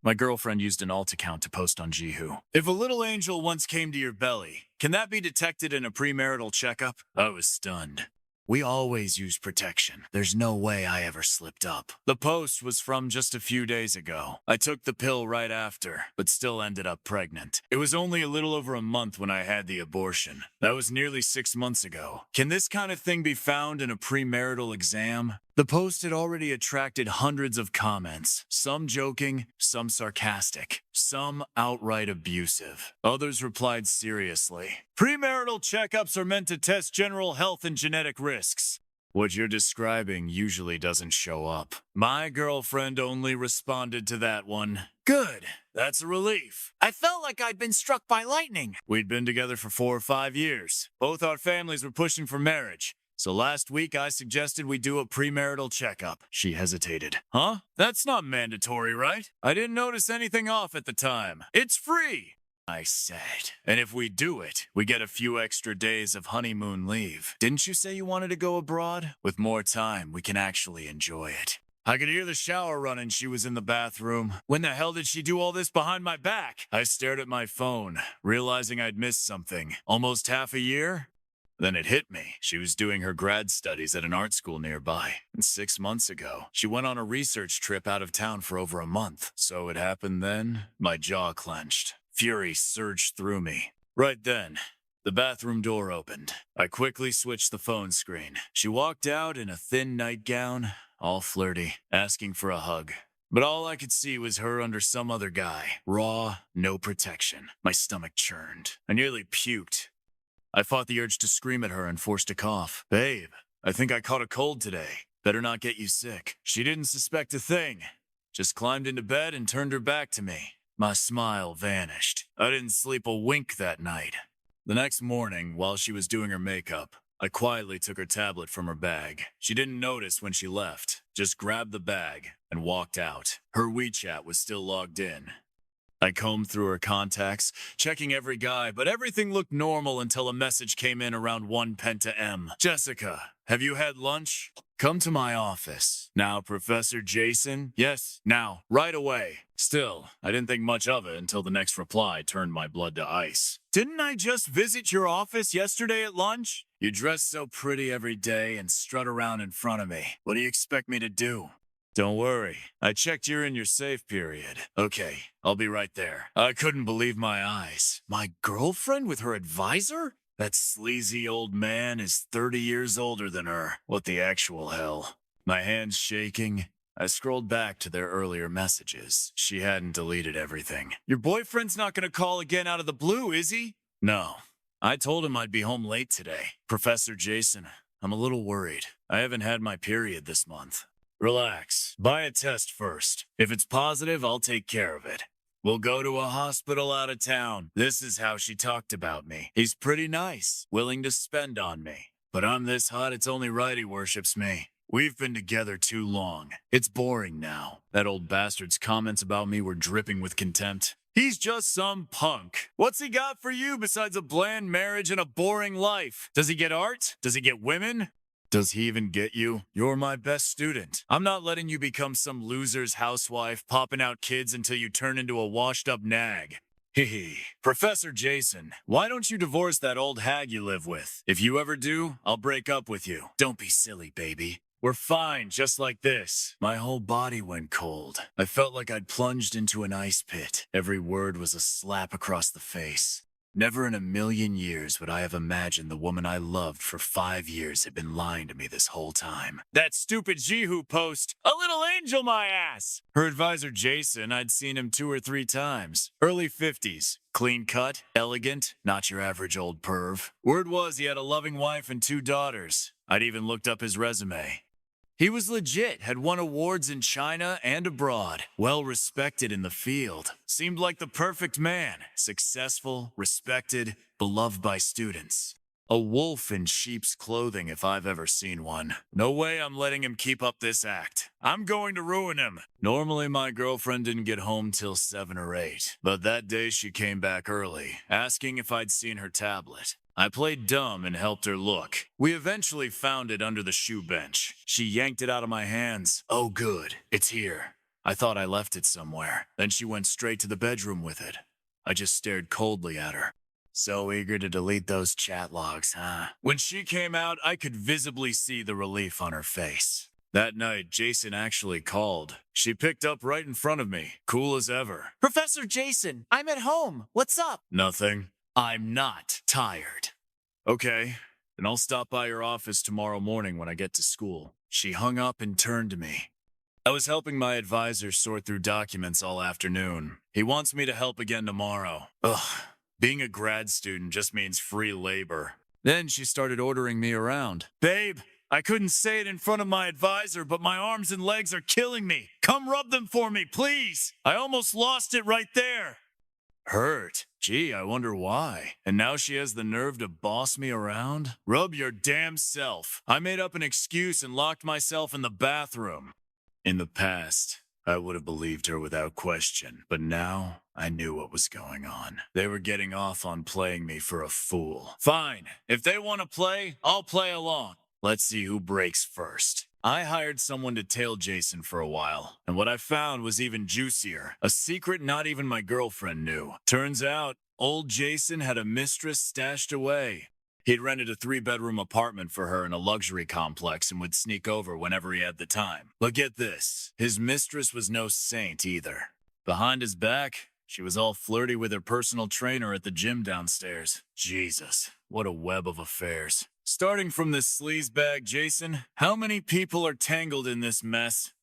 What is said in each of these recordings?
My girlfriend used an alt account to post on Jihu. If a little angel once came to your belly, can that be detected in a premarital checkup? I was stunned. We always use protection. There's no way I ever slipped up. The post was from just a few days ago. I took the pill right after, but still ended up pregnant. It was only a little over a month when I had the abortion. That was nearly 6 months ago. Can this kind of thing be found in a premarital exam? The post had already attracted hundreds of comments, some joking, some sarcastic, some outright abusive. Others replied seriously. Premarital checkups are meant to test general health and genetic risks. What you're describing usually doesn't show up. My girlfriend only responded to that one. Good. That's a relief. I felt like I'd been struck by lightning. We'd been together for 4 or 5 years. Both our families were pushing for marriage. So last week I suggested we do a premarital checkup. She hesitated. Huh? That's not mandatory, right? I didn't notice anything off at the time. It's free, I said. And if we do it, we get a few extra days of honeymoon leave. Didn't you say you wanted to go abroad? With more time, we can actually enjoy it. I could hear the shower running. She was in the bathroom. When the hell did she do all this behind my back? I stared at my phone, realizing I'd missed something. Almost half a year? Then it hit me. She was doing her grad studies at an art school nearby. And 6 months ago, she went on a research trip out of town for over a month. So it happened then? My jaw clenched. Fury surged through me. Right then, the bathroom door opened. I quickly switched the phone screen. She walked out in a thin nightgown, all flirty, asking for a hug. But all I could see was her under some other guy. Raw, no protection. My stomach churned. I nearly puked. I fought the urge to scream at her and forced a cough. Babe, I think I caught a cold today. Better not get you sick. She didn't suspect a thing. Just climbed into bed and turned her back to me. My smile vanished. I didn't sleep a wink that night. The next morning, while she was doing her makeup, I quietly took her tablet from her bag. She didn't notice when she left, just grabbed the bag and walked out. Her WeChat was still logged in. I combed through her contacts, checking every guy, but everything looked normal until a message came in around 1 Penta M. Jessica, have you had lunch? Come to my office. Now, Professor Jason? Yes, now, right away. Still, I didn't think much of it until the next reply turned my blood to ice. Didn't I just visit your office yesterday at lunch? You dress so pretty every day and strut around in front of me. What do you expect me to do? Don't worry, I checked you're in your safe period. Okay, I'll be right there. I couldn't believe my eyes. My girlfriend with her advisor? That sleazy old man is 30 years older than her. What the actual hell? My hands shaking, I scrolled back to their earlier messages. She hadn't deleted everything. Your boyfriend's not gonna call again out of the blue, is he? No. I told him I'd be home late today. Professor Jason, I'm a little worried. I haven't had my period this month. Relax. Buy a test first. If it's positive, I'll take care of it. We'll go to a hospital out of town. This is how she talked about me. He's pretty nice, willing to spend on me. But I'm this hot, it's only right he worships me. We've been together too long. It's boring now. That old bastard's comments about me were dripping with contempt. He's just some punk. What's he got for you besides a bland marriage and a boring life? Does he get art? Does he get women? Does he even get you? You're my best student. I'm not letting you become some loser's housewife, popping out kids until you turn into a washed-up nag. Hee. Professor Jason, why don't you divorce that old hag you live with? If you ever do, I'll break up with you. Don't be silly, baby. We're fine, just like this. My whole body went cold. I felt like I'd plunged into an ice pit. Every word was a slap across the face. Never in a million years would I have imagined the woman I loved for 5 years had been lying to me this whole time. That stupid Jihu post, a little angel my ass! Her advisor Jason, I'd seen him 2 or 3 times. Early 50s, clean cut, elegant, not your average old perv. Word was he had a loving wife and 2 daughters. I'd even looked up his resume. He was legit, had won awards in China and abroad, well respected in the field. Seemed like the perfect man, successful, respected, beloved by students. A wolf in sheep's clothing if I've ever seen one. No way I'm letting him keep up this act. I'm going to ruin him. Normally my girlfriend didn't get home till 7 or 8, but that day she came back early, asking if I'd seen her tablet. I played dumb and helped her look. We eventually found it under the shoe bench. She yanked it out of my hands. Oh good, it's here. I thought I left it somewhere. Then she went straight to the bedroom with it. I just stared coldly at her. So eager to delete those chat logs, huh? When she came out, I could visibly see the relief on her face. That night, Jason actually called. She picked up right in front of me, cool as ever. Professor Jason, I'm at home. What's up? Nothing. I'm not tired. Okay, then I'll stop by your office tomorrow morning when I get to school. She hung up and turned to me. I was helping my advisor sort through documents all afternoon. He wants me to help again tomorrow. Ugh, being a grad student just means free labor. Then she started ordering me around. Babe, I couldn't say it in front of my advisor, but my arms and legs are killing me. Come rub them for me, please. I almost lost it right there. Hurt? Gee, I wonder why. And now she has the nerve to boss me around? Rub your damn self. I made up an excuse and locked myself in the bathroom. In the past, I would have believed her without question, but now I knew what was going on. They were getting off on playing me for a fool. Fine, if they want to play, I'll play along. Let's see who breaks first. I hired someone to tail Jason for a while, and what I found was even juicier. A secret not even my girlfriend knew. Turns out, old Jason had a mistress stashed away. He'd rented a 3-bedroom apartment for her in a luxury complex and would sneak over whenever he had the time. But get this, his mistress was no saint either. Behind his back, she was all flirty with her personal trainer at the gym downstairs. Jesus, what a web of affairs. Starting from this sleazebag Jason, how many people are tangled in this mess?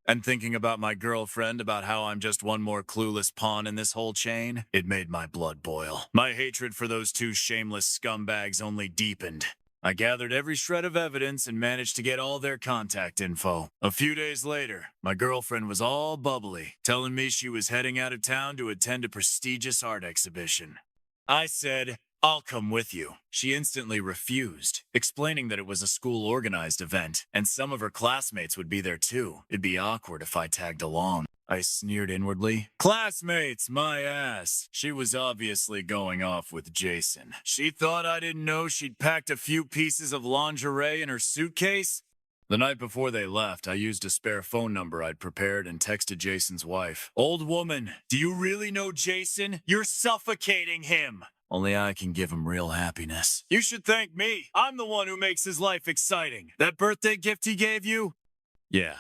And thinking about my girlfriend, about how I'm just one more clueless pawn in this whole chain, it made my blood boil. My hatred for those two shameless scumbags only deepened. I gathered every shred of evidence and managed to get all their contact info. A few days later, my girlfriend was all bubbly, telling me she was heading out of town to attend a prestigious art exhibition. I said, I'll come with you. She instantly refused, explaining that it was a school-organized event, and some of her classmates would be there too. It'd be awkward if I tagged along. I sneered inwardly. Classmates, my ass. She was obviously going off with Jason. She thought I didn't know she'd packed a few pieces of lingerie in her suitcase? The night before they left, I used a spare phone number I'd prepared and texted Jason's wife. Old woman, do you really know Jason? You're suffocating him. Only I can give him real happiness. You should thank me. I'm the one who makes his life exciting. That birthday gift he gave you? Yeah,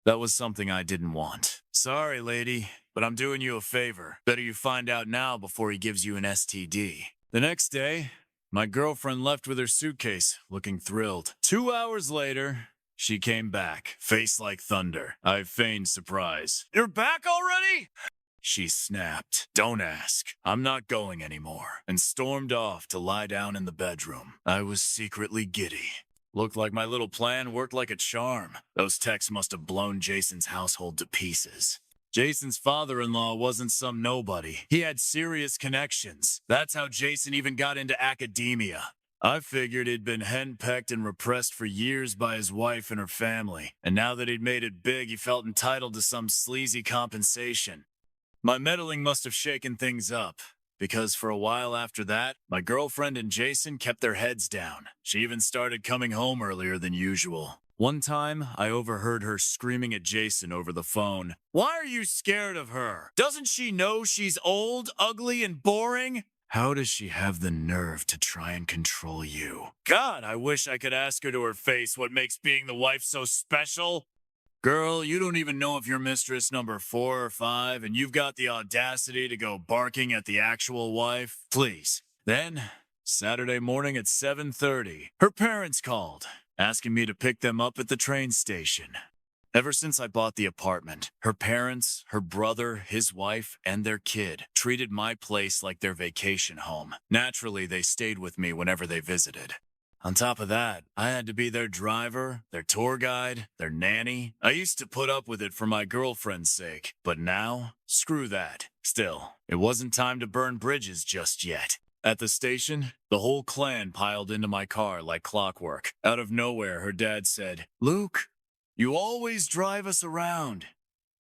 that was something I didn't want. Sorry, lady, but I'm doing you a favor. Better you find out now before he gives you an STD. The next day, my girlfriend left with her suitcase, looking thrilled. 2 hours later, she came back, face like thunder. I feigned surprise. You're back already? She snapped. Don't ask. I'm not going anymore. And stormed off to lie down in the bedroom. I was secretly giddy. Looked like my little plan worked like a charm. Those texts must have blown Jason's household to pieces. Jason's father-in-law wasn't some nobody. He had serious connections. That's how Jason even got into academia. I figured he'd been henpecked and repressed for years by his wife and her family. And now that he'd made it big, he felt entitled to some sleazy compensation. My meddling must have shaken things up, because for a while after that, my girlfriend and Jason kept their heads down. She even started coming home earlier than usual. One time, I overheard her screaming at Jason over the phone. Why are you scared of her? Doesn't she know she's old, ugly, and boring? How does she have the nerve to try and control you? God, I wish I could ask her to her face what makes being the wife so special. Girl, you don't even know if you're mistress number 4 or 5, and you've got the audacity to go barking at the actual wife? Please. Then, Saturday morning at 7:30, her parents called, asking me to pick them up at the train station. Ever since I bought the apartment, her parents, her brother, his wife, and their kid treated my place like their vacation home. Naturally, they stayed with me whenever they visited. On top of that, I had to be their driver, their tour guide, their nanny. I used to put up with it for my girlfriend's sake, but now, screw that. Still, it wasn't time to burn bridges just yet. At the station, the whole clan piled into my car like clockwork. Out of nowhere, her dad said, "Luke, you always drive us around.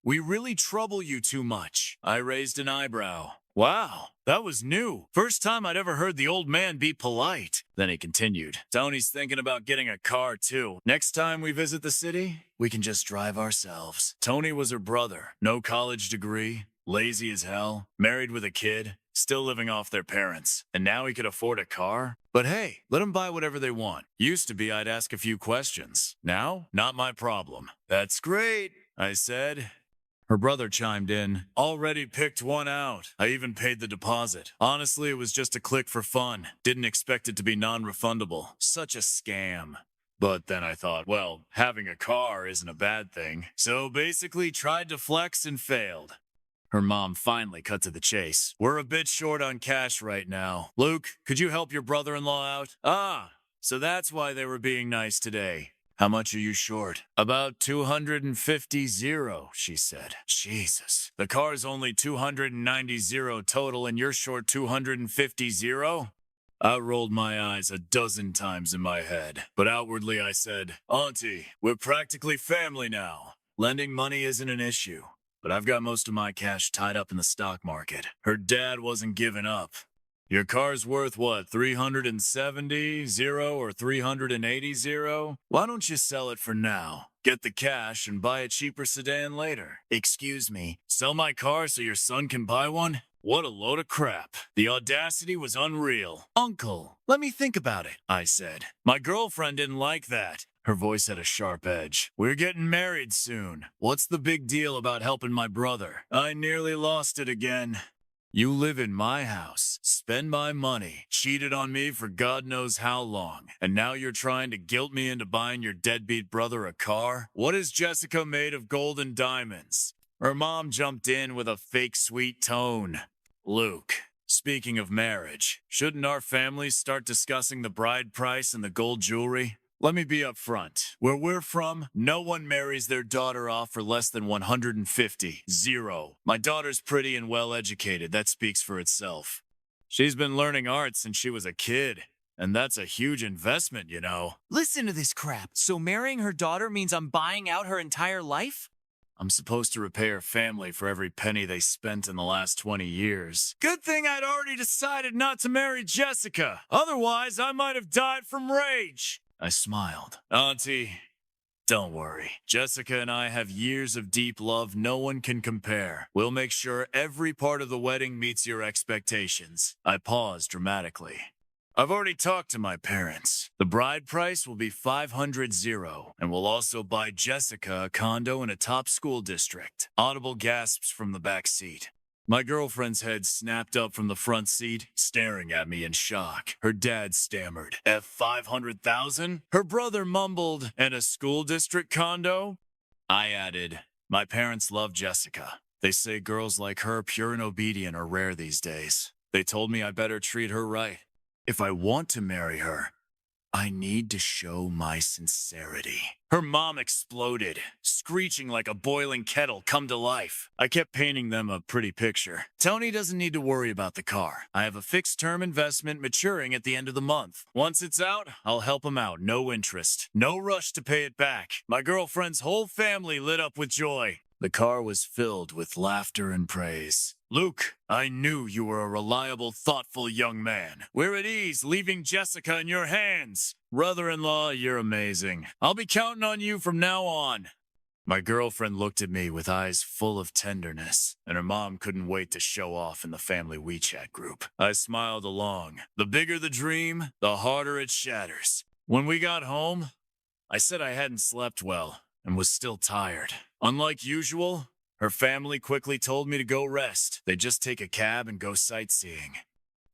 We really trouble you too much. I raised an eyebrow. Wow, that was new. First time I'd ever heard the old man be polite. Then he continued. Tony's thinking about getting a car too. Next time we visit the city, we can just drive ourselves. Tony was her brother. No college degree. Lazy as hell. Married with a kid. Still living off their parents. And now he could afford a car? But hey, let them buy whatever they want. Used to be I'd ask a few questions. Now, not my problem. That's great, I said. Her brother chimed in. Already picked one out. I even paid the deposit. Honestly, it was just a click for fun. Didn't expect it to be non-refundable. Such a scam. But then I thought, well, having a car isn't a bad thing. So basically tried to flex and failed. Her mom finally cut to the chase. We're a bit short on cash right now. Luke, could you help your brother-in-law out? Ah, so that's why they were being nice today. How much are you short? About 250 zero, she said. Jesus, the car's only 290 zero total and you're short 250 zero? I rolled my eyes a dozen times in my head, but outwardly I said, Auntie, we're practically family now. Lending money isn't an issue, but I've got most of my cash tied up in the stock market. Her dad wasn't giving up. Your car's worth what, 370 zero or 380 zero? Why don't you sell it for now? Get the cash and buy a cheaper sedan later. Excuse me, sell my car so your son can buy one? What a load of crap. The audacity was unreal. Uncle, let me think about it, I said. My girlfriend didn't like that. Her voice had a sharp edge. We're getting married soon. What's the big deal about helping my brother? I nearly lost it again. You live in my house, spend my money, cheated on me for God knows how long, and now you're trying to guilt me into buying your deadbeat brother a car? What is Jessica made of gold and diamonds? Her mom jumped in with a fake sweet tone. Luke, speaking of marriage, shouldn't our families start discussing the bride price and the gold jewelry? Let me be upfront. Where we're from, no one marries their daughter off for less than 150. Zero. My daughter's pretty and well educated. That speaks for itself. She's been learning art since she was a kid. And that's a huge investment, you know. Listen to this crap. So marrying her daughter means I'm buying out her entire life? I'm supposed to repay her family for every penny they spent in the last 20 years. Good thing I'd already decided not to marry Jessica. Otherwise, I might have died from rage. I smiled. Auntie, don't worry. Jessica and I have years of deep love no one can compare. We'll make sure every part of the wedding meets your expectations. I paused dramatically. I've already talked to my parents. The bride price will be 500 zero, and we'll also buy Jessica a condo in a top school district. Audible gasps from the back seat. My girlfriend's head snapped up from the front seat, staring at me in shock. Her dad stammered, F 500,000? Her brother mumbled, and a school district condo? I added, my parents love Jessica. They say girls like her, pure and obedient, are rare these days. They told me I better treat her right. If I want to marry her, I need to show my sincerity. Her mom exploded, screeching like a boiling kettle come to life. I kept painting them a pretty picture. Tony doesn't need to worry about the car. I have a fixed-term investment maturing at the end of the month. Once it's out, I'll help him out, no interest. No rush to pay it back. My girlfriend's whole family lit up with joy. The car was filled with laughter and praise. Luke, I knew you were a reliable, thoughtful young man. We're at ease, leaving Jessica in your hands. Brother-in-law, you're amazing. I'll be counting on you from now on. My girlfriend looked at me with eyes full of tenderness, and her mom couldn't wait to show off in the family WeChat group. I smiled along. The bigger the dream, the harder it shatters. When we got home, I said I hadn't slept well and was still tired. Unlike usual, her family quickly told me to go rest. They'd just take a cab and go sightseeing.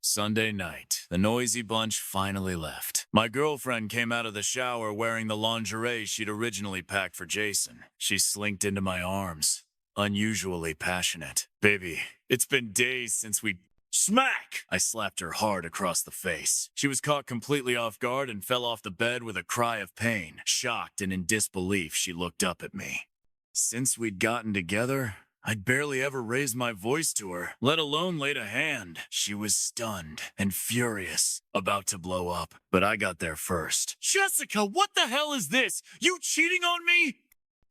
Sunday night, the noisy bunch finally left. My girlfriend came out of the shower wearing the lingerie she'd originally packed for Jason. She slinked into my arms, unusually passionate. Baby, it's been days since we... Smack! I slapped her hard across the face. She was caught completely off guard and fell off the bed with a cry of pain. Shocked and in disbelief, she looked up at me. Since we'd gotten together, I'd barely ever raised my voice to her, let alone laid a hand. She was stunned and furious, about to blow up, but I got there first. Jessica, what the hell is this? You cheating on me?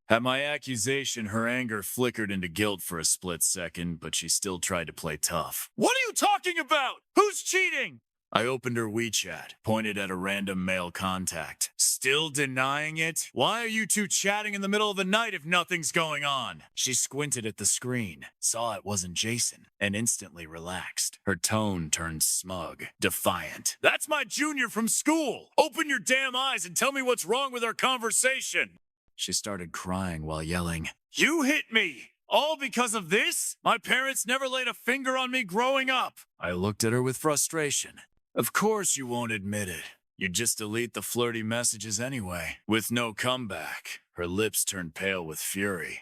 At my accusation, her anger flickered into guilt for a split second, but she still tried to play tough. What are you talking about? Who's cheating? I opened her WeChat, pointed at a random male contact. Still denying it? Why are you two chatting in the middle of the night if nothing's going on? She squinted at the screen, saw it wasn't Jason, and instantly relaxed. Her tone turned smug, defiant. That's my junior from school! Open your damn eyes and tell me what's wrong with our conversation! She started crying while yelling, You hit me! All because of this? My parents never laid a finger on me growing up. I looked at her with frustration. Of course you won't admit it. You'd just delete the flirty messages anyway. With no comeback, her lips turned pale with fury.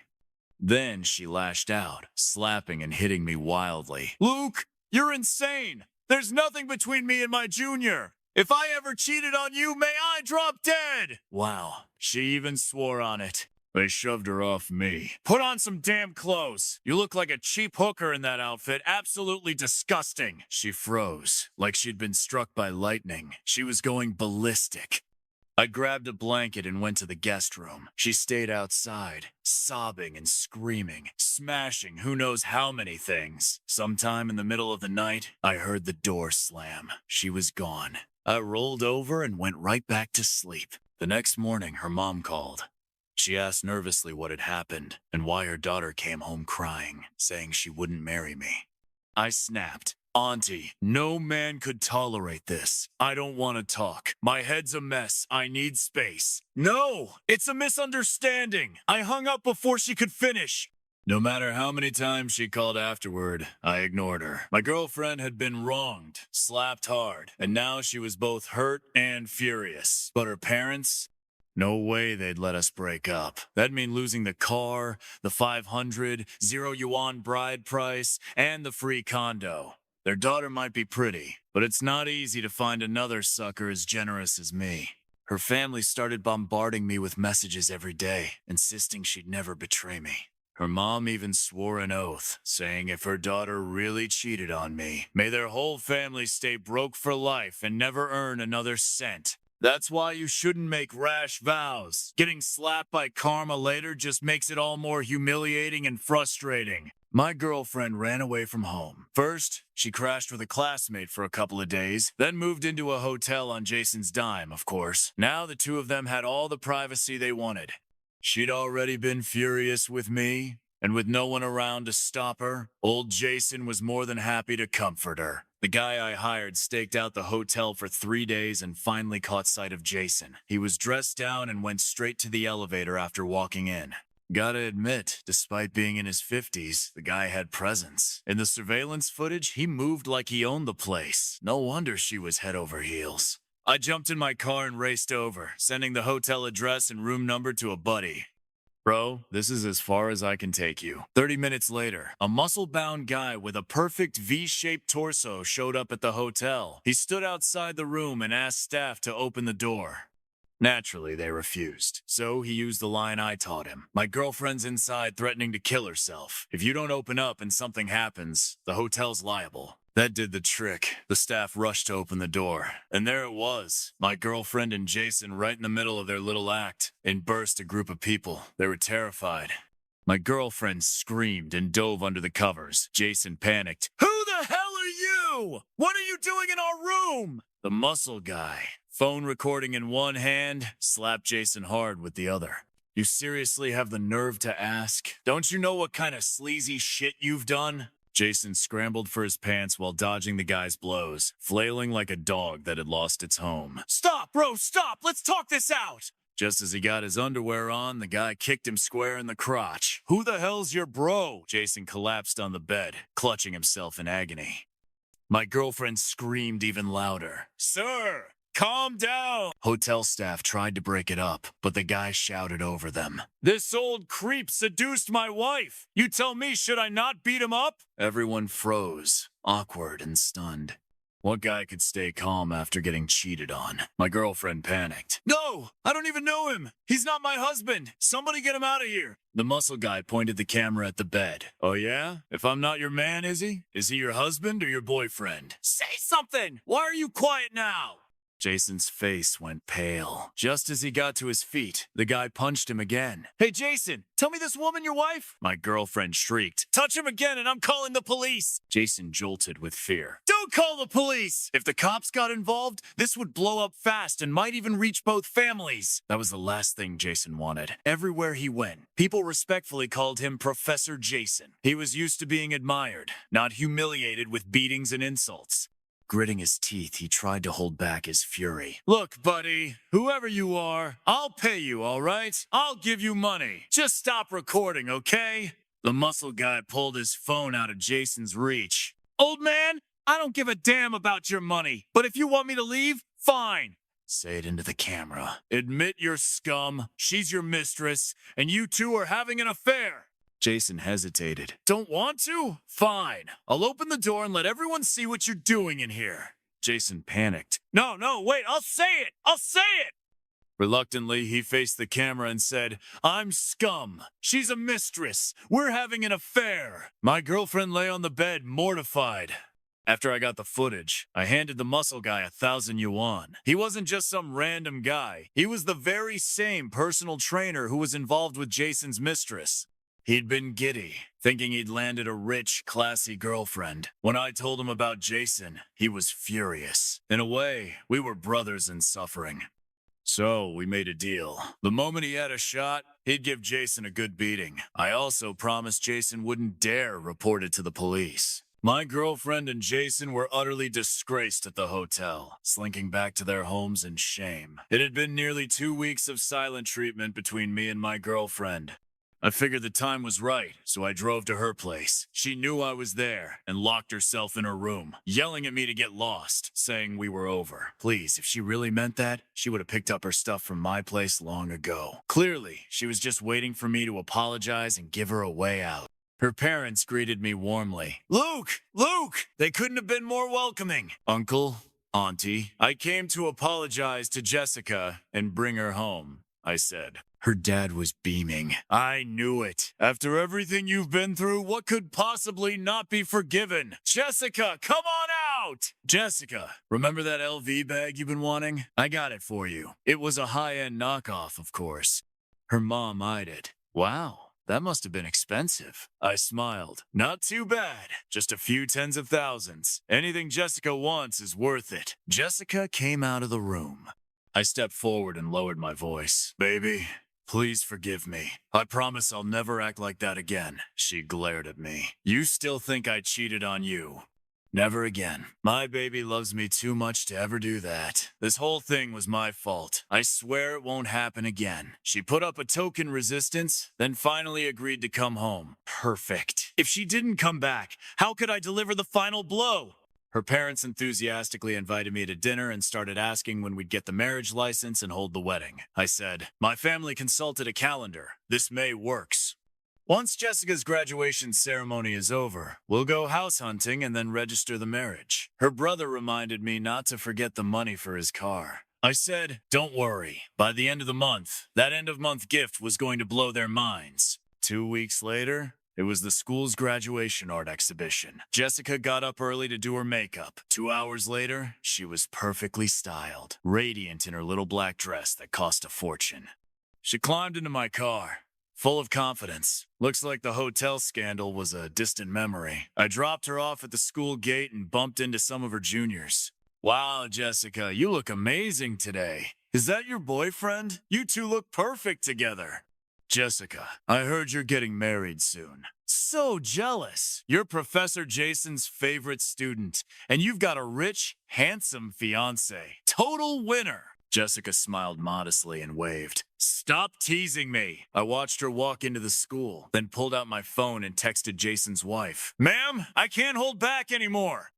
Then she lashed out, slapping and hitting me wildly. Luke, you're insane! There's nothing between me and my junior! If I ever cheated on you, may I drop dead! Wow, she even swore on it. They shoved her off me. Put on some damn clothes. You look like a cheap hooker in that outfit. Absolutely disgusting. She froze, like she'd been struck by lightning. She was going ballistic. I grabbed a blanket and went to the guest room. She stayed outside, sobbing and screaming, smashing who knows how many things. Sometime in the middle of the night, I heard the door slam. She was gone. I rolled over and went right back to sleep. The next morning, her mom called. She asked nervously what had happened and why her daughter came home crying, saying she wouldn't marry me. I snapped. Auntie, no man could tolerate this. I don't want to talk. My head's a mess. I need space. No, it's a misunderstanding. I hung up before she could finish. No matter how many times she called afterward, I ignored her. My girlfriend had been wronged, slapped hard, and now she was both hurt and furious. But her parents? No way they'd let us break up. That'd mean losing the car, the 500, 0 yuan bride price, and the free condo. Their daughter might be pretty, but it's not easy to find another sucker as generous as me. Her family started bombarding me with messages every day, insisting she'd never betray me. Her mom even swore an oath, saying if her daughter really cheated on me, may their whole family stay broke for life and never earn another cent. That's why you shouldn't make rash vows. Getting slapped by karma later just makes it all more humiliating and frustrating. My girlfriend ran away from home. First, she crashed with a classmate for a couple of days, then moved into a hotel on Jason's dime, of course. Now the two of them had all the privacy they wanted. She'd already been furious with me, and with no one around to stop her, old Jason was more than happy to comfort her. The guy I hired staked out the hotel for 3 days and finally caught sight of Jason. He was dressed down and went straight to the elevator after walking in. Gotta admit, despite being in his 50s, the guy had presence. In the surveillance footage, he moved like he owned the place. No wonder she was head over heels. I jumped in my car and raced over, sending the hotel address and room number to a buddy. Bro, this is as far as I can take you. 30 minutes later, a muscle-bound guy with a perfect V-shaped torso showed up at the hotel. He stood outside the room and asked staff to open the door. Naturally, they refused. So he used the line I taught him. My girlfriend's inside threatening to kill herself. If you don't open up and something happens, the hotel's liable. That did the trick. The staff rushed to open the door. And there it was, my girlfriend and Jason right in the middle of their little act. In burst a group of people. They were terrified. My girlfriend screamed and dove under the covers. Jason panicked. Who the hell are you? What are you doing in our room? The muscle guy, phone recording in one hand, slapped Jason hard with the other. You seriously have the nerve to ask? Don't you know what kind of sleazy shit you've done? Jason scrambled for his pants while dodging the guy's blows, flailing like a dog that had lost its home. Stop, bro, stop! Let's talk this out! Just as he got his underwear on, the guy kicked him square in the crotch. Who the hell's your bro? Jason collapsed on the bed, clutching himself in agony. My girlfriend screamed even louder. Sir, calm down! Hotel staff tried to break it up, but the guy shouted over them. This old creep seduced my wife! You tell me, should I not beat him up? Everyone froze, awkward and stunned. What guy could stay calm after getting cheated on? My girlfriend panicked. No! I don't even know him! He's not my husband! Somebody get him out of here! The muscle guy pointed the camera at the bed. Oh yeah? If I'm not your man, is he? Is he your husband or your boyfriend? Say something! Why are you quiet now? Jason's face went pale. Just as he got to his feet, the guy punched him again. "Hey, Jason, tell me this woman your wife?" My girlfriend shrieked. "Touch him again and I'm calling the police." Jason jolted with fear. "Don't call the police! If the cops got involved, this would blow up fast and might even reach both families." That was the last thing Jason wanted. Everywhere he went, people respectfully called him Professor Jason. He was used to being admired, not humiliated with beatings and insults. Gritting his teeth, he tried to hold back his fury. "Look, buddy, whoever you are, I'll pay you, all right? I'll give you money. Just stop recording, okay?" The muscle guy pulled his phone out of Jason's reach. "Old man, I don't give a damn about your money, but if you want me to leave, fine." Say it into the camera. "Admit you're scum, she's your mistress, and you two are having an affair." Jason hesitated. "Don't want to? Fine. I'll open the door and let everyone see what you're doing in here." Jason panicked. No, wait, I'll say it! I'll say it! Reluctantly, he faced the camera and said, "I'm scum. She's a mistress. We're having an affair." My girlfriend lay on the bed, mortified. After I got the footage, I handed the muscle guy 1,000 yuan. He wasn't just some random guy. He was the very same personal trainer who was involved with Jason's mistress. He'd been giddy, thinking he'd landed a rich, classy girlfriend. When I told him about Jason, he was furious. In a way, we were brothers in suffering. So we made a deal. The moment he had a shot, he'd give Jason a good beating. I also promised Jason wouldn't dare report it to the police. My girlfriend and Jason were utterly disgraced at the hotel, slinking back to their homes in shame. It had been nearly 2 weeks of silent treatment between me and my girlfriend. I figured the time was right, so I drove to her place. She knew I was there and locked herself in her room, yelling at me to get lost, saying we were over. Please, if she really meant that, she would have picked up her stuff from my place long ago. Clearly, she was just waiting for me to apologize and give her a way out. Her parents greeted me warmly. Luke! They couldn't have been more welcoming. Uncle, Auntie, I came to apologize to Jessica and bring her home, I said. Her dad was beaming. I knew it. After everything you've been through, what could possibly not be forgiven? Jessica, come on out! Jessica, remember that LV bag you've been wanting? I got it for you. It was a high-end knockoff, of course. Her mom eyed it. Wow, that must have been expensive. I smiled. Not too bad. Just a few tens of thousands. Anything Jessica wants is worth it. Jessica came out of the room. I stepped forward and lowered my voice. Baby, please forgive me. I promise I'll never act like that again. She glared at me. You still think I cheated on you? Never again. My baby loves me too much to ever do that. This whole thing was my fault. I swear it won't happen again. She put up a token resistance, then finally agreed to come home. Perfect. If she didn't come back, how could I deliver the final blow? Her parents enthusiastically invited me to dinner and started asking when we'd get the marriage license and hold the wedding. I said, my family consulted a calendar. This May works. Once Jessica's graduation ceremony is over, we'll go house hunting and then register the marriage. Her brother reminded me not to forget the money for his car. I said, don't worry. By the end of the month, that end-of-month gift was going to blow their minds. 2 weeks later, it was the school's graduation art exhibition. Jessica got up early to do her makeup. 2 hours later, she was perfectly styled, radiant in her little black dress that cost a fortune. She climbed into my car, full of confidence. Looks like the hotel scandal was a distant memory. I dropped her off at the school gate and bumped into some of her juniors. Wow, Jessica, you look amazing today. Is that your boyfriend? You two look perfect together. Jessica, I heard you're getting married soon. So jealous. You're Professor Jason's favorite student, and you've got a rich, handsome fiance. Total winner. Jessica smiled modestly and waved. Stop teasing me. I watched her walk into the school, then pulled out my phone and texted Jason's wife. Ma'am, I can't hold back anymore.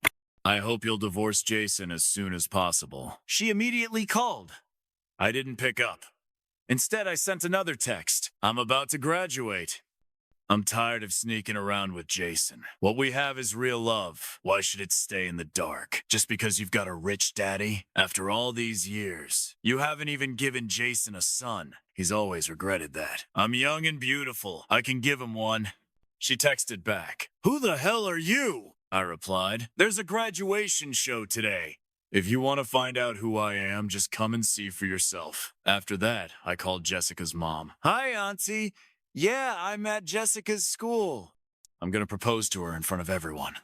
I hope you'll divorce Jason as soon as possible. She immediately called. I didn't pick up. Instead, I sent another text. I'm about to graduate. I'm tired of sneaking around with Jason. What we have is real love. Why should it stay in the dark? Just because you've got a rich daddy? After all these years, you haven't even given Jason a son. He's always regretted that. I'm young and beautiful. I can give him one. She texted back. Who the hell are you? I replied. There's a graduation show today. If you want to find out who I am, just come and see for yourself. After that, I called Jessica's mom. Hi, Auntie. Yeah, I'm at Jessica's school. I'm gonna propose to her in front of everyone.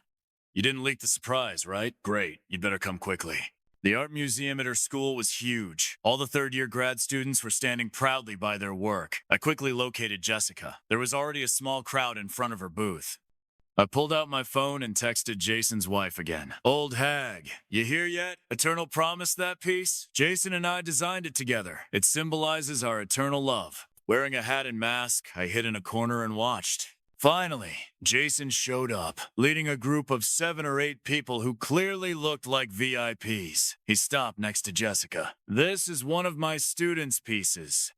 You didn't leak the surprise, right? Great. You'd better come quickly. The art museum at her school was huge. All the third-year grad students were standing proudly by their work. I quickly located Jessica. There was already a small crowd in front of her booth. I pulled out my phone and texted Jason's wife again. Old hag, you here yet? Eternal Promise, that piece? Jason and I designed it together. It symbolizes our eternal love. Wearing a hat and mask, I hid in a corner and watched. Finally, Jason showed up, leading a group of 7 or 8 people who clearly looked like VIPs. He stopped next to Jessica. This is one of my students' pieces.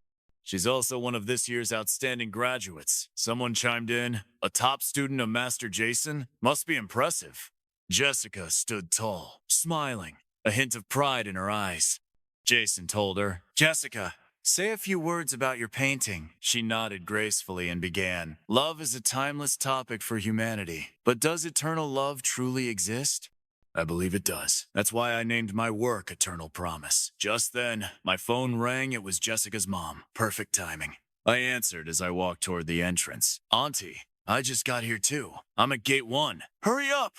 She's also one of this year's outstanding graduates. Someone chimed in, a top student of Master Jason? Must be impressive. Jessica stood tall, smiling, a hint of pride in her eyes. Jason told her, Jessica, say a few words about your painting. She nodded gracefully and began. Love is a timeless topic for humanity, but does eternal love truly exist? I believe it does. That's why I named my work Eternal Promise. Just then, my phone rang. It was Jessica's mom. Perfect timing. I answered as I walked toward the entrance. Auntie, I just got here too. I'm at gate 1. Hurry up!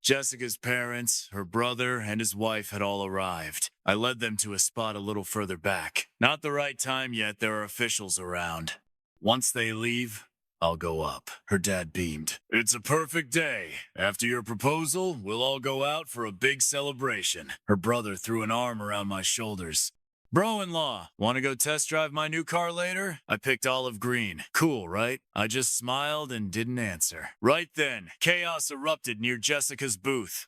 Jessica's parents, her brother, and his wife had all arrived. I led them to a spot a little further back. Not the right time yet, there are officials around. Once they leave, I'll go up. Her dad beamed. It's a perfect day. After your proposal, we'll all go out for a big celebration. Her brother threw an arm around my shoulders. Bro-in-law, want to go test drive my new car later? I picked olive green. Cool, right? I just smiled and didn't answer. Right then, chaos erupted near Jessica's booth.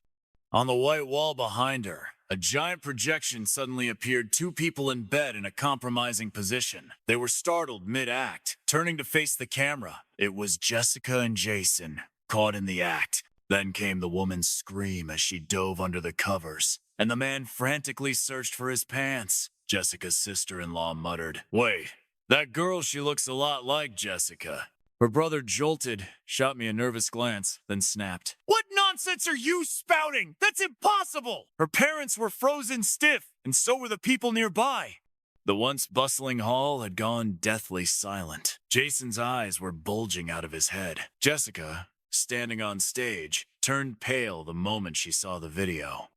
On the white wall behind her, a giant projection suddenly appeared, 2 people in bed in a compromising position. They were startled mid-act, turning to face the camera. It was Jessica and Jason, caught in the act. Then came the woman's scream as she dove under the covers, and the man frantically searched for his pants. Jessica's sister-in-law muttered, Wait, that girl, she looks a lot like Jessica. Her brother jolted, shot me a nervous glance, then snapped. What nonsense are you spouting? That's impossible! Her parents were frozen stiff, and so were the people nearby. The once bustling hall had gone deathly silent. Jason's eyes were bulging out of his head. Jessica, standing on stage, turned pale the moment she saw the video.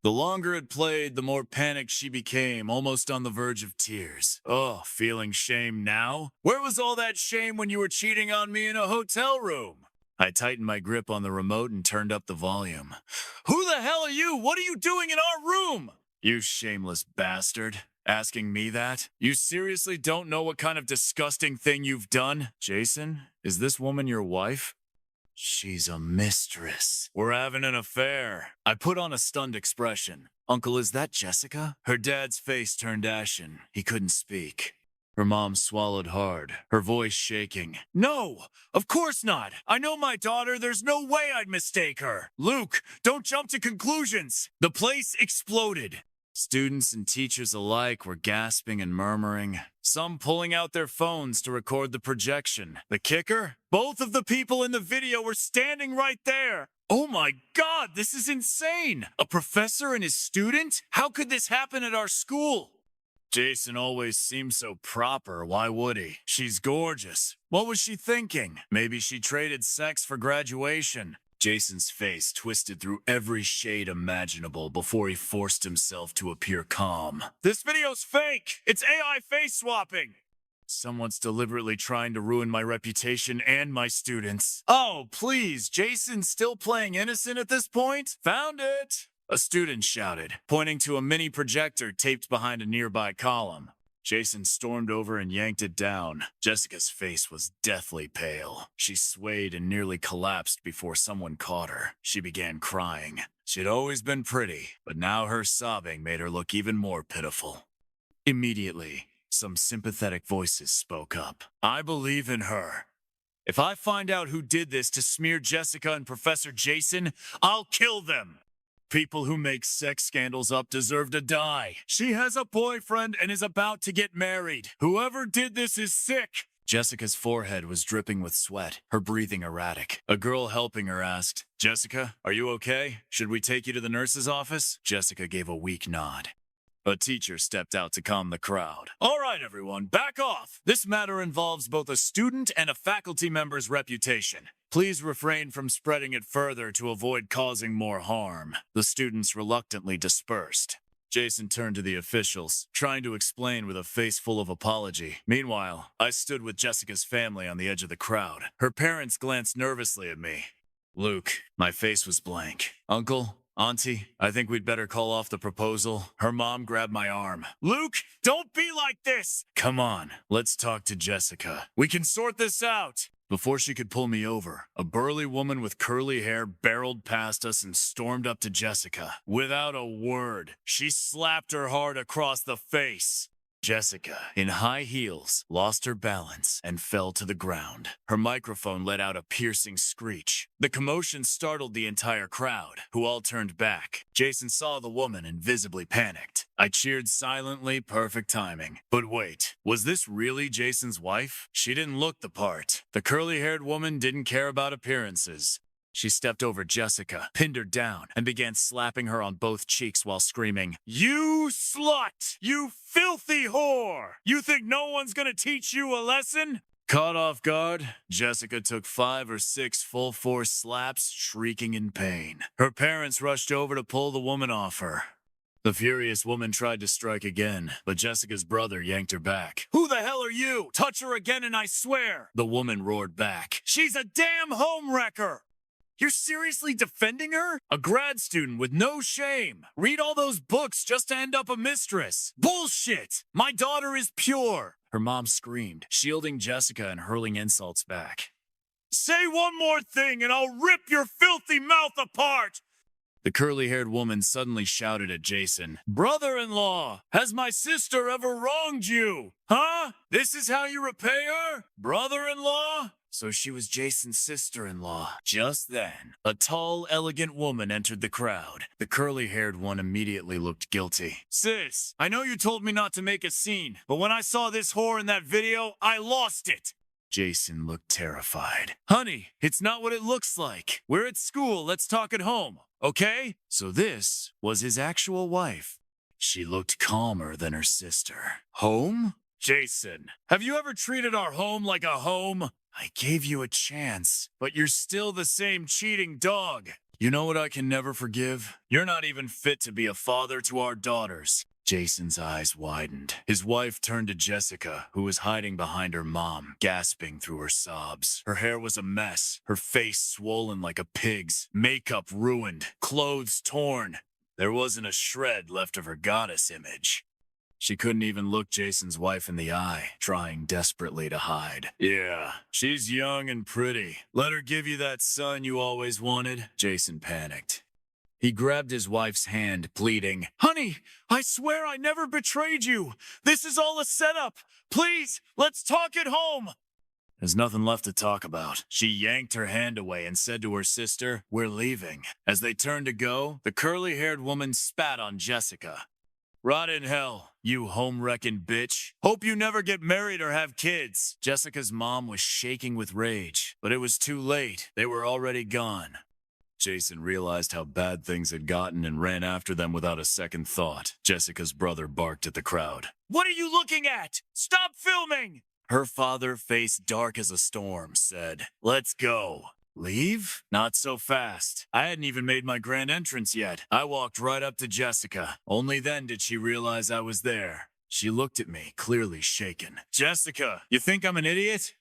The longer it played, the more panicked she became, almost on the verge of tears. Oh, feeling shame now? Where was all that shame when you were cheating on me in a hotel room? I tightened my grip on the remote and turned up the volume. Who the hell are you? What are you doing in our room? You shameless bastard. Asking me that? You seriously don't know what kind of disgusting thing you've done? Jason, is this woman your wife? She's a mistress. We're having an affair. I put on a stunned expression. Uncle, is that Jessica? Her dad's face turned ashen. He couldn't speak. Her mom swallowed hard, her voice shaking. No, of course not. I know my daughter. There's no way I'd mistake her. Luke, don't jump to conclusions. The place exploded. Students and teachers alike were gasping and murmuring, some pulling out their phones to record the projection. The kicker? Both of the people in the video were standing right there. Oh my God, this is insane! A professor and his student? How could this happen at our school? Jason always seemed so proper, why would he? She's gorgeous. What was she thinking? Maybe she traded sex for graduation. Jason's face twisted through every shade imaginable before he forced himself to appear calm. This video's fake! It's AI face swapping! Someone's deliberately trying to ruin my reputation and my students. Oh, please, Jason's still playing innocent at this point? Found it! A student shouted, pointing to a mini projector taped behind a nearby column. Jason stormed over and yanked it down. Jessica's face was deathly pale. She swayed and nearly collapsed before someone caught her. She began crying. She'd always been pretty, but now her sobbing made her look even more pitiful. Immediately, some sympathetic voices spoke up. I believe in her. If I find out who did this to smear Jessica and Professor Jason, I'll kill them. People who make sex scandals up deserve to die. She has a boyfriend and is about to get married. Whoever did this is sick. Jessica's forehead was dripping with sweat, her breathing erratic. A girl helping her asked, "Jessica, are you okay? Should we take you to the nurse's office?" Jessica gave a weak nod. A teacher stepped out to calm the crowd. "All right, everyone, back off. This matter involves both a student and a faculty member's reputation. Please refrain from spreading it further to avoid causing more harm." The students reluctantly dispersed. Jason turned to the officials, trying to explain with a face full of apology. Meanwhile, I stood with Jessica's family on the edge of the crowd. Her parents glanced nervously at me. "Luke," my face was blank. "Uncle, Auntie, I think we'd better call off the proposal." Her mom grabbed my arm. "Luke, don't be like this! Come on, let's talk to Jessica. We can sort this out." Before she could pull me over, a burly woman with curly hair barreled past us and stormed up to Jessica. Without a word, she slapped her hard across the face. Jessica, in high heels, lost her balance and fell to the ground. Her microphone let out a piercing screech. The commotion startled the entire crowd, who all turned back. Jason saw the woman and visibly panicked. I cheered silently, perfect timing. But wait, was this really Jason's wife? She didn't look the part. The curly-haired woman didn't care about appearances. She stepped over Jessica, pinned her down, and began slapping her on both cheeks while screaming, "You slut! You filthy whore! You think no one's gonna teach you a lesson?" Caught off guard, Jessica took 5 or 6 full-force slaps, shrieking in pain. Her parents rushed over to pull the woman off her. The furious woman tried to strike again, but Jessica's brother yanked her back. "Who the hell are you? Touch her again and I swear!" The woman roared back. "She's a damn homewrecker!" "You're seriously defending her? A grad student with no shame. Read all those books just to end up a mistress. Bullshit! My daughter is pure!" Her mom screamed, shielding Jessica and hurling insults back. "Say one more thing and I'll rip your filthy mouth apart!" The curly-haired woman suddenly shouted at Jason, "Brother-in-law, has my sister ever wronged you? Huh? This is how you repay her? Brother-in-law?" So she was Jason's sister-in-law. Just then, a tall, elegant woman entered the crowd. The curly-haired one immediately looked guilty. "Sis, I know you told me not to make a scene, but when I saw this whore in that video, I lost it." Jason looked terrified. "Honey, it's not what it looks like. We're at school, let's talk at home, okay?" So this was his actual wife. She looked calmer than her sister. "Home? Jason, have you ever treated our home like a home? I gave you a chance, but you're still the same cheating dog. You know what I can never forgive? You're not even fit to be a father to our daughters." Jason's eyes widened. His wife turned to Jessica, who was hiding behind her mom, gasping through her sobs. Her hair was a mess, her face swollen like a pig's, makeup ruined, clothes torn. There wasn't a shred left of her goddess image. She couldn't even look Jason's wife in the eye, trying desperately to hide. "Yeah, she's young and pretty. Let her give you that son you always wanted." Jason panicked. He grabbed his wife's hand, pleading, "Honey, I swear I never betrayed you. This is all a setup. Please, let's talk at home." There's nothing left to talk about. She yanked her hand away and said to her sister, "We're leaving." As they turned to go, the curly-haired woman spat on Jessica. "Rot in hell, you home-wrecking bitch. Hope you never get married or have kids." Jessica's mom was shaking with rage, but it was too late. They were already gone. Jason realized how bad things had gotten and ran after them without a second thought. Jessica's brother barked at the crowd. "What are you looking at? Stop filming!" Her father, face dark as a storm, said, "Let's go." "Leave? Not so fast. I hadn't even made my grand entrance yet." I walked right up to Jessica. Only then did she realize I was there. She looked at me, clearly shaken. "Jessica, you think I'm an idiot?"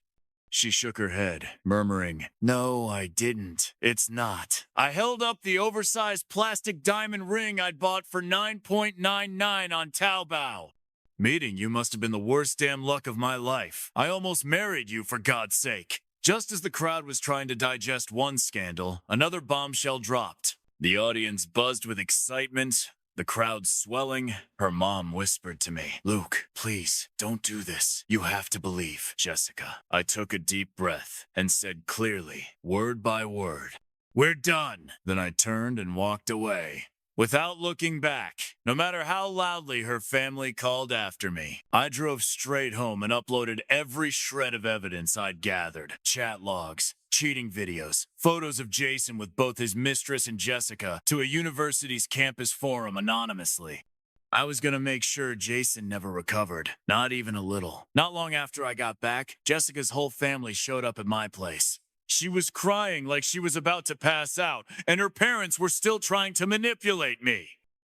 She shook her head, murmuring, "No, I didn't. It's not." I held up the oversized plastic diamond ring I'd bought for $9.99 on Taobao. "Meeting you must have been the worst damn luck of my life. I almost married you, for God's sake." Just as the crowd was trying to digest one scandal, another bombshell dropped. The audience buzzed with excitement, the crowd swelling. Her mom whispered to me, "Luke, please, don't do this. You have to believe." "Jessica." I took a deep breath and said clearly, word by word, "We're done." Then I turned and walked away. Without looking back, no matter how loudly her family called after me, I drove straight home and uploaded every shred of evidence I'd gathered. Chat logs, cheating videos, photos of Jason with both his mistress and Jessica to a university's campus forum anonymously. I was gonna make sure Jason never recovered, not even a little. Not long after I got back, Jessica's whole family showed up at my place. She was crying like she was about to pass out, and her parents were still trying to manipulate me.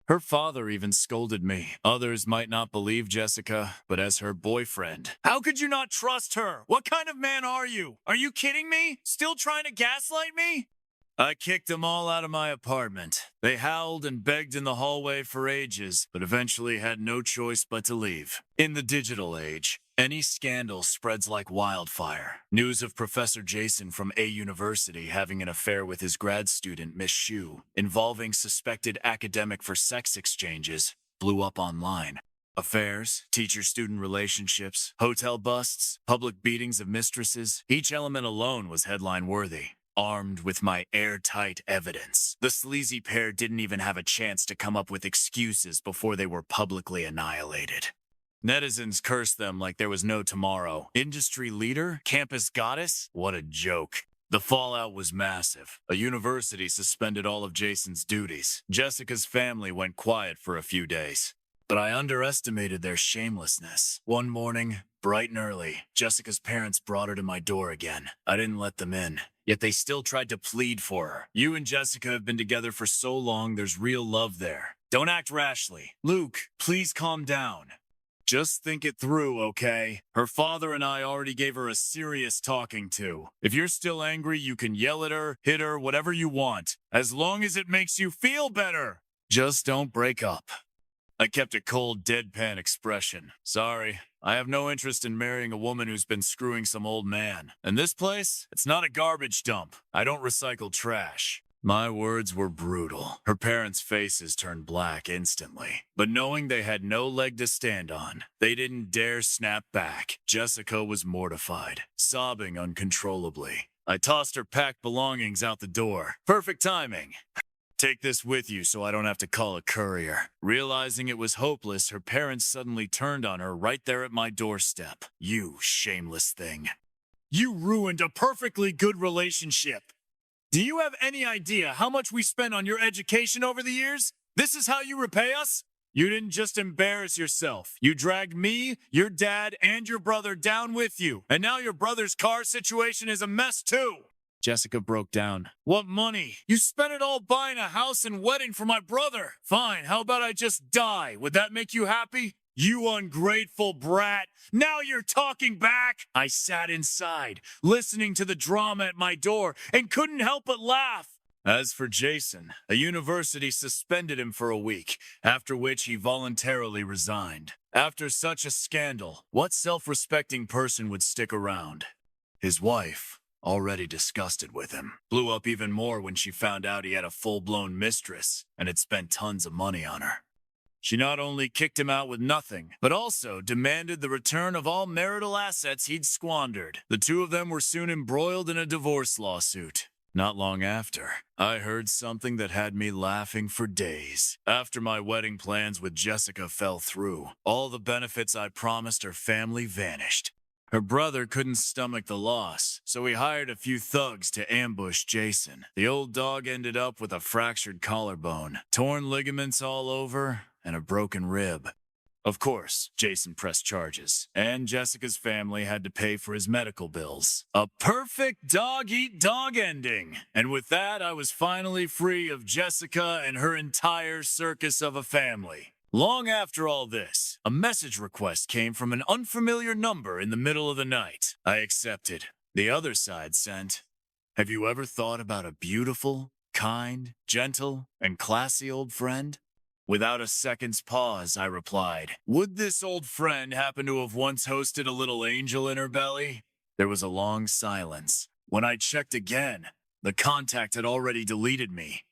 Her father even scolded me. Others might not believe Jessica, but as her boyfriend, how could you not trust her? What kind of man are you? Are you kidding me? Still trying to gaslight me? I kicked them all out of my apartment. They howled and begged in the hallway for ages, but eventually had no choice but to leave. In the digital age, any scandal spreads like wildfire. News of Professor Jason from A University having an affair with his grad student, Miss Shu, involving suspected academic for sex exchanges, blew up online. Affairs, teacher-student relationships, hotel busts, public beatings of mistresses, each element alone was headline-worthy. Armed with my airtight evidence, the sleazy pair didn't even have a chance to come up with excuses before they were publicly annihilated. Netizens cursed them like there was no tomorrow. Industry leader? Campus goddess? What a joke. The fallout was massive. A university suspended all of Jason's duties. Jessica's family went quiet for a few days. But I underestimated their shamelessness. One morning, bright and early, Jessica's parents brought her to my door again. I didn't let them in, yet they still tried to plead for her. You and Jessica have been together for so long, there's real love there. Don't act rashly. Luke, please calm down. Just think it through, okay? Her father and I already gave her a serious talking to. If you're still angry, you can yell at her, hit her, whatever you want, as long as it makes you feel better. Just don't break up. I kept a cold, deadpan expression. Sorry, I have no interest in marrying a woman who's been screwing some old man. And this place, it's not a garbage dump. I don't recycle trash. My words were brutal. Her parents' faces turned black instantly. But knowing they had no leg to stand on, they didn't dare snap back. Jessica was mortified, sobbing uncontrollably. I tossed her packed belongings out the door. Perfect timing. Take this with you so I don't have to call a courier. Realizing it was hopeless, her parents suddenly turned on her right there at my doorstep. You shameless thing. You ruined a perfectly good relationship. Do you have any idea how much we spent on your education over the years? This is how you repay us? You didn't just embarrass yourself. You dragged me, your dad, and your brother down with you. And now your brother's car situation is a mess too. Jessica broke down. What money? You spent it all buying a house and wedding for my brother. Fine, how about I just die? Would that make you happy? You ungrateful brat. Now you're talking back. I sat inside, listening to the drama at my door, and couldn't help but laugh. As for Jason, a university suspended him for a week, after which he voluntarily resigned. After such a scandal, what self-respecting person would stick around? His wife, already disgusted with him, blew up even more when she found out he had a full-blown mistress and had spent tons of money on her. She not only kicked him out with nothing, but also demanded the return of all marital assets he'd squandered. The two of them were soon embroiled in a divorce lawsuit. Not long after, I heard something that had me laughing for days. After my wedding plans with Jessica fell through, all the benefits I promised her family vanished. Her brother couldn't stomach the loss, so he hired a few thugs to ambush Jason. The old dog ended up with a fractured collarbone, torn ligaments all over, and a broken rib. Of course, Jason pressed charges, and Jessica's family had to pay for his medical bills. A perfect dog-eat-dog ending. And with that, I was finally free of Jessica and her entire circus of a family. Long after all this, a message request came from an unfamiliar number in the middle of the night. I accepted. The other side sent, "Have you ever thought about a beautiful, kind, gentle, and classy old friend?" Without a second's pause, I replied, "Would this old friend happen to have once hosted a little angel in her belly?" There was a long silence. When I checked again, the contact had already deleted me.